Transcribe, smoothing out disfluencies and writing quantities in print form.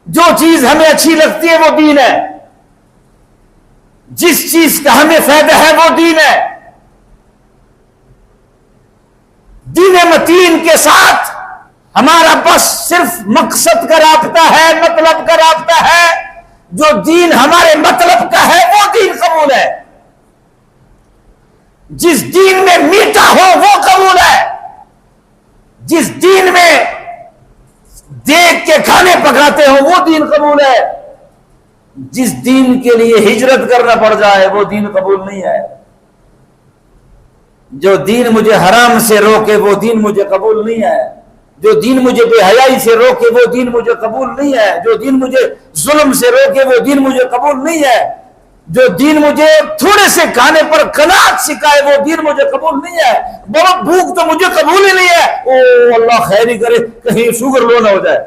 جو چیز ہمیں اچھی لگتی ہے وہ دین ہے، جس چیز کا ہمیں فائدہ ہے وہ دین ہے۔ دین متین کے ساتھ ہمارا بس صرف مقصد کا رابطہ ہے، مطلب کا رابطہ ہے۔ جو دین ہمارے مطلب کا ہے وہ دین قبول ہے، جس دین میں میٹھا ہو وہ قبول ہے، جس دین میں دیکھ کے کھانے پکاتے ہو وہ دین قبول ہے، جس دین کے لیے ہجرت کرنا پڑ جائے وہ دین قبول نہیں ہے۔ جو دین مجھے حرام سے روکے وہ دین مجھے قبول نہیں ہے، جو دین مجھے بے حیائی سے روکے وہ دین مجھے قبول نہیں ہے، جو دین مجھے ظلم سے روکے وہ دین مجھے قبول نہیں ہے، جو دین مجھے تھوڑے سے کھانے پر قناعت سکھائے وہ دین مجھے قبول نہیں ہے۔ بہت بھوک تو مجھے قبول ہی نہیں ہے، او اللہ خیر ہی کرے کہیں شوگر لو نہ ہو جائے۔